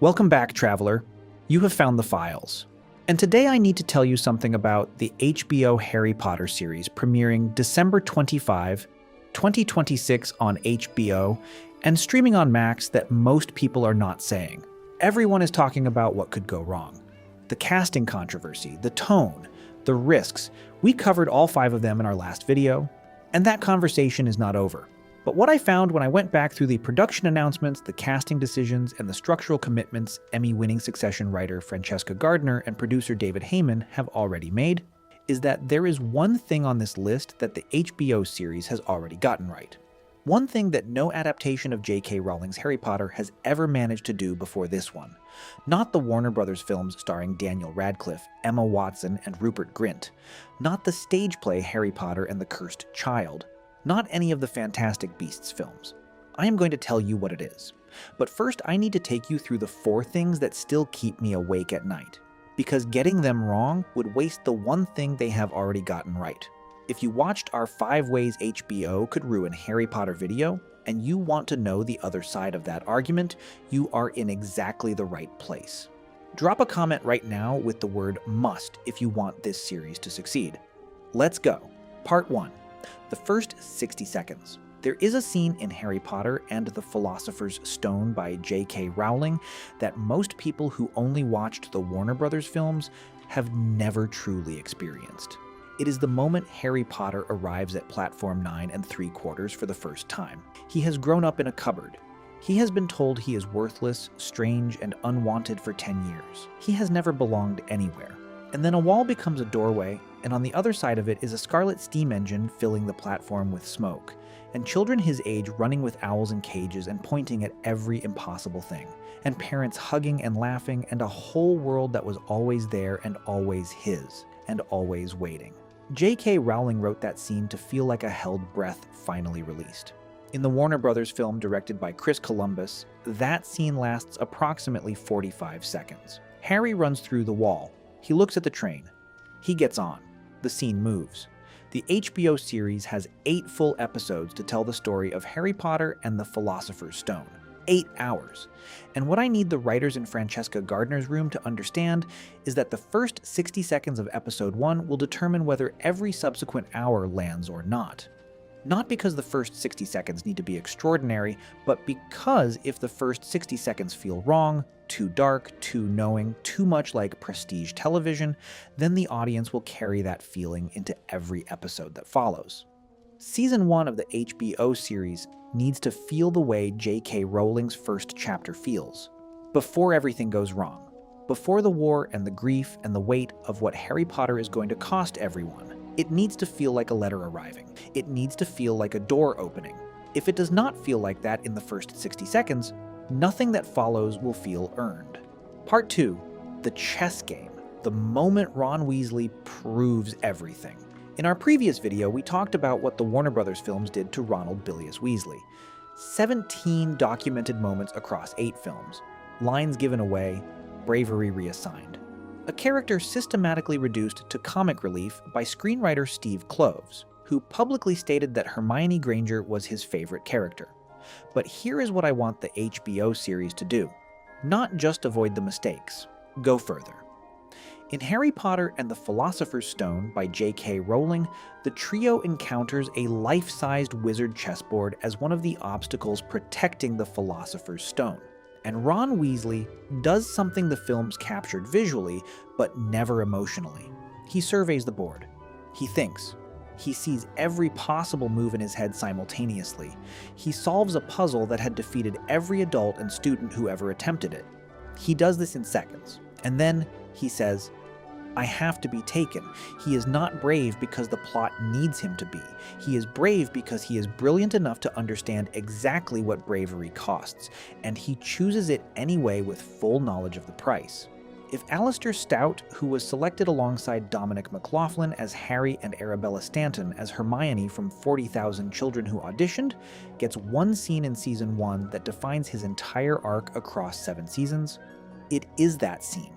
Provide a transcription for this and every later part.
Welcome back, traveler. You have found the files. And today I need to tell you something about the HBO Harry Potter series premiering December 25, 2026 on HBO and streaming on Max that most people are not saying. Everyone is talking about what could go wrong. The casting controversy, the tone, the risks. We covered all 5 of them in our last video, and that conversation is not over. But what I found when I went back through the production announcements, the casting decisions, and the structural commitments Emmy-winning Succession writer Francesca Gardiner and producer David Heyman have already made, is that there is one thing on this list that the HBO series has already gotten right. One thing that no adaptation of J.K. Rowling's Harry Potter has ever managed to do before this one. Not the Warner Brothers films starring Daniel Radcliffe, Emma Watson, and Rupert Grint. Not the stage play Harry Potter and the Cursed Child. Not any of the Fantastic Beasts films. I am going to tell you what it is. But first, I need to take you through the 4 things that still keep me awake at night. Because getting them wrong would waste the one thing they have already gotten right. If you watched our 5 ways HBO could ruin Harry Potter video, and you want to know the other side of that argument, you are in exactly the right place. Drop a comment right now with the word must if you want this series to succeed. Let's go. Part 1. The first 60 seconds. There is a scene in Harry Potter and the Philosopher's Stone by J.K. Rowling that most people who only watched the Warner Brothers films have never truly experienced. It is the moment Harry Potter arrives at platform 9 3/4 for the first time. He has grown up in a cupboard. He has been told he is worthless, strange, and unwanted for 10 years. He has never belonged anywhere. And then a wall becomes a doorway, and on the other side of it is a scarlet steam engine filling the platform with smoke, and children his age running with owls in cages and pointing at every impossible thing, and parents hugging and laughing, and a whole world that was always there and always his, and always waiting. J.K. Rowling wrote that scene to feel like a held breath finally released. In the Warner Brothers film directed by Chris Columbus, that scene lasts approximately 45 seconds. Harry runs through the wall. He looks at the train. He gets on. The scene moves. The HBO series has 8 full episodes to tell the story of Harry Potter and the Philosopher's Stone. 8 hours. And what I need the writers in Francesca Gardiner's room to understand is that the first 60 seconds of episode 1 will determine whether every subsequent hour lands or not. Not because the first 60 seconds need to be extraordinary, but because if the first 60 seconds feel wrong, too dark, too knowing, too much like prestige television, then the audience will carry that feeling into every episode that follows. Season 1 of the HBO series needs to feel the way J.K. Rowling's first chapter feels. Before everything goes wrong. Before the war and the grief and the weight of what Harry Potter is going to cost everyone. It needs to feel like a letter arriving. It needs to feel like a door opening. If it does not feel like that in the first 60 seconds, nothing that follows will feel earned. Part 2. The chess game. The moment Ron Weasley proves everything. In our previous video, we talked about what the Warner Brothers films did to Ronald Bilius Weasley. 17 documented moments across 8 films. Lines given away, bravery reassigned. A character systematically reduced to comic relief by screenwriter Steve Kloves, who publicly stated that Hermione Granger was his favorite character. But here is what I want the HBO series to do. Not just avoid the mistakes. Go further. In Harry Potter and the Philosopher's Stone by J.K. Rowling, the trio encounters a life-sized wizard chessboard as one of the obstacles protecting the Philosopher's Stone. And Ron Weasley does something the films captured visually, but never emotionally. He surveys the board. He thinks. He sees every possible move in his head simultaneously. He solves a puzzle that had defeated every adult and student who ever attempted it. He does this in seconds. And then he says, I have to be taken. He is not brave because the plot needs him to be. He is brave because he is brilliant enough to understand exactly what bravery costs, and he chooses it anyway with full knowledge of the price. If Alastair Stout, who was selected alongside Dominic McLaughlin as Harry and Arabella Stanton as Hermione from 40,000 Children Who Auditioned, gets one scene in Season 1 that defines his entire arc across 7 seasons, it is that scene.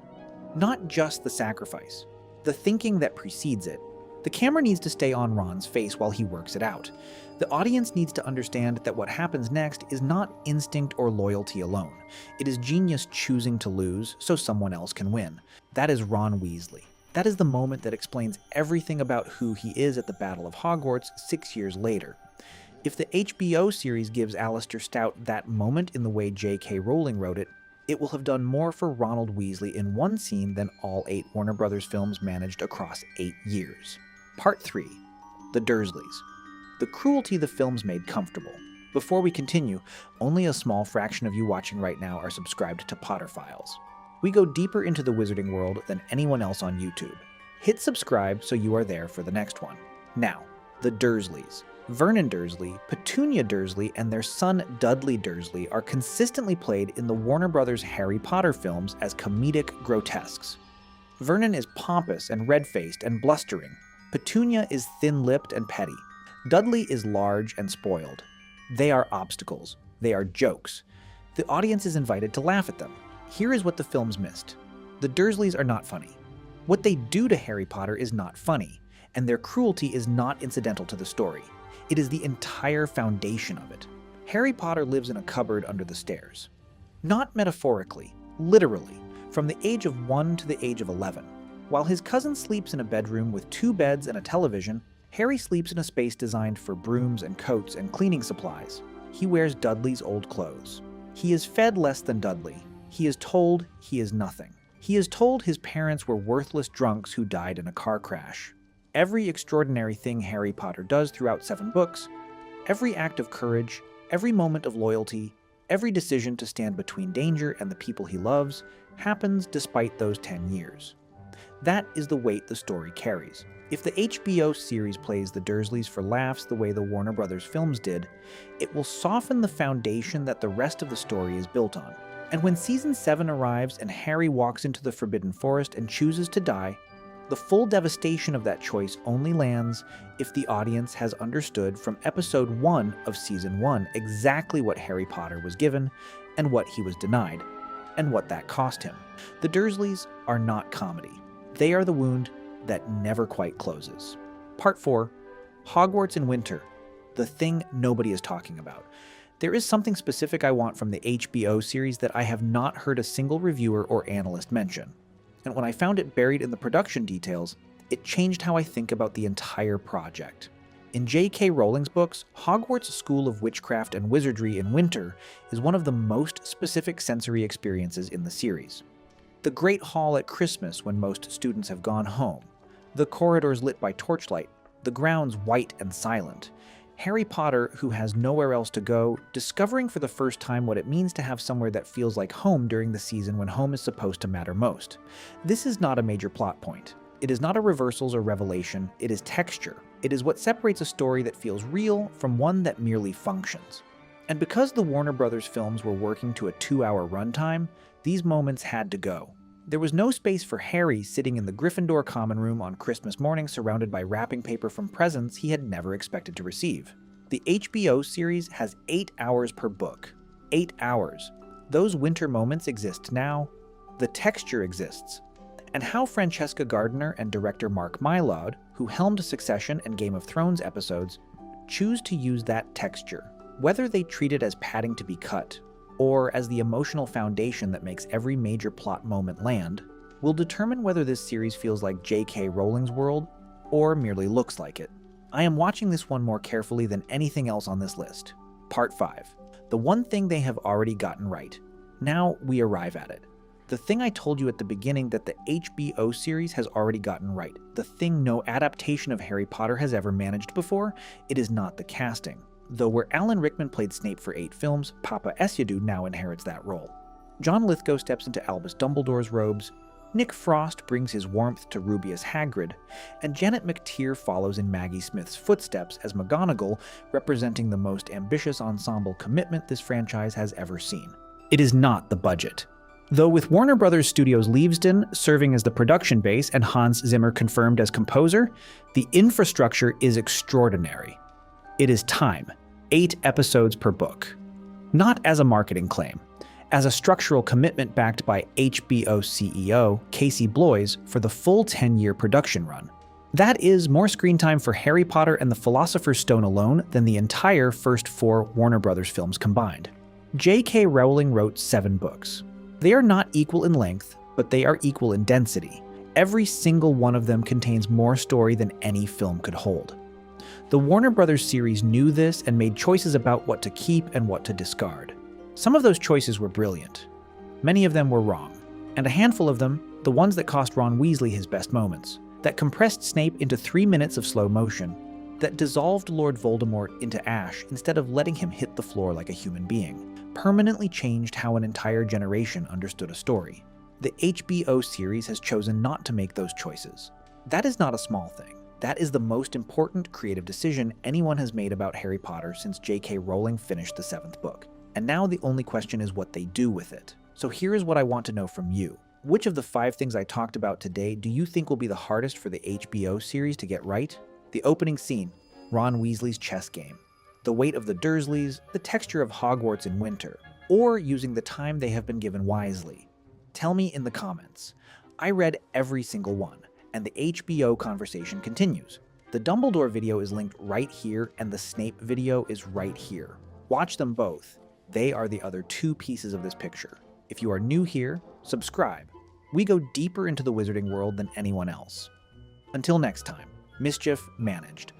Not just the sacrifice, the thinking that precedes it, The camera needs to stay on Ron's face while he works it out. The audience needs to understand that what happens next is not instinct or loyalty alone. It is genius choosing to lose so someone else can win. That is Ron Weasley. That is the moment that explains everything about who he is at the Battle of Hogwarts 6 years later. If the HBO series gives Alastair Stout that moment in the way J.K. Rowling wrote it, it will have done more for Ronald Weasley in one scene than all 8 Warner Brothers films managed across 8 years. Part 3. The Dursleys. The cruelty the films made comfortable. Before we continue, only a small fraction of you watching right now are subscribed to Potter Files. We go deeper into the wizarding world than anyone else on YouTube. Hit subscribe so you are there for the next one. Now, the Dursleys. Vernon Dursley, Petunia Dursley, and their son Dudley Dursley are consistently played in the Warner Brothers Harry Potter films as comedic grotesques. Vernon is pompous and red-faced and blustering. Petunia is thin-lipped and petty. Dudley is large and spoiled. They are obstacles. They are jokes. The audience is invited to laugh at them. Here is what the films missed. The Dursleys are not funny. What they do to Harry Potter is not funny, and their cruelty is not incidental to the story. It is the entire foundation of it. Harry Potter lives in a cupboard under the stairs. Not metaphorically, literally, from the age of 1 to the age of 11. While his cousin sleeps in a bedroom with 2 beds and a television, Harry sleeps in a space designed for brooms and coats and cleaning supplies. He wears Dudley's old clothes. He is fed less than Dudley. He is told he is nothing. He is told his parents were worthless drunks who died in a car crash. Every extraordinary thing Harry Potter does throughout 7 books, every act of courage, every moment of loyalty, every decision to stand between danger and the people he loves, happens despite those 10 years. That is the weight the story carries. If the HBO series plays the Dursleys for laughs the way the Warner Brothers films did, it will soften the foundation that the rest of the story is built on. And when Season 7 arrives and Harry walks into the Forbidden Forest and chooses to die, the full devastation of that choice only lands if the audience has understood from Episode 1 of Season 1 exactly what Harry Potter was given and what he was denied, and what that cost him. The Dursleys are not comedy. They are the wound that never quite closes. Part 4. Hogwarts in Winter. The thing nobody is talking about. There is something specific I want from the HBO series that I have not heard a single reviewer or analyst mention. And when I found it buried in the production details, it changed how I think about the entire project. In J.K. Rowling's books, Hogwarts' School of Witchcraft and Wizardry in Winter is one of the most specific sensory experiences in the series. The Great Hall at Christmas when most students have gone home, the corridors lit by torchlight, the grounds white and silent, Harry Potter, who has nowhere else to go, discovering for the first time what it means to have somewhere that feels like home during the season when home is supposed to matter most. This is not a major plot point. It is not a reversals or revelation, it is texture. It is what separates a story that feels real from one that merely functions. And because the Warner Brothers films were working to a 2-hour runtime, these moments had to go. There was no space for Harry sitting in the Gryffindor common room on Christmas morning surrounded by wrapping paper from presents he had never expected to receive. The HBO series has 8 hours per book. 8 hours. Those winter moments exist now. The texture exists. And how Francesca Gardiner and director Mark Mylod, who helmed Succession and Game of Thrones episodes, choose to use that texture, whether they treat it as padding to be cut, or as the emotional foundation that makes every major plot moment land, will determine whether this series feels like J.K. Rowling's world, or merely looks like it. I am watching this one more carefully than anything else on this list. Part 5. The one thing they have already gotten right. Now we arrive at it. The thing I told you at the beginning that the HBO series has already gotten right. The thing no adaptation of Harry Potter has ever managed before, it is not the casting. Though where Alan Rickman played Snape for 8 films, Paapa Essiedu now inherits that role. John Lithgow steps into Albus Dumbledore's robes, Nick Frost brings his warmth to Rubeus Hagrid, and Janet McTeer follows in Maggie Smith's footsteps as McGonagall, representing the most ambitious ensemble commitment this franchise has ever seen. It is not the budget. Though with Warner Brothers Studios Leavesden serving as the production base and Hans Zimmer confirmed as composer, the infrastructure is extraordinary. It is time. 8 episodes per book. Not as a marketing claim, as a structural commitment backed by HBO CEO Casey Bloys for the full 10-year production run. That is more screen time for Harry Potter and the Philosopher's Stone alone than the entire first 4 Warner Brothers films combined. J.K. Rowling wrote 7 books. They are not equal in length, but they are equal in density. Every single one of them contains more story than any film could hold. The Warner Brothers series knew this and made choices about what to keep and what to discard. Some of those choices were brilliant. Many of them were wrong. And a handful of them, the ones that cost Ron Weasley his best moments, that compressed Snape into 3 minutes of slow motion, that dissolved Lord Voldemort into ash instead of letting him hit the floor like a human being, permanently changed how an entire generation understood a story. The HBO series has chosen not to make those choices. That is not a small thing. That is the most important creative decision anyone has made about Harry Potter since J.K. Rowling finished the 7th book. And now the only question is what they do with it. So here is what I want to know from you. Which of the 5 things I talked about today do you think will be the hardest for the HBO series to get right? The opening scene, Ron Weasley's chess game, the weight of the Dursleys, the texture of Hogwarts in winter, or using the time they have been given wisely? Tell me in the comments. I read every single one, and the HBO conversation continues. The Dumbledore video is linked right here, and the Snape video is right here. Watch them both. They are the other 2 pieces of this picture. If you are new here, subscribe. We go deeper into the wizarding world than anyone else. Until next time, mischief managed.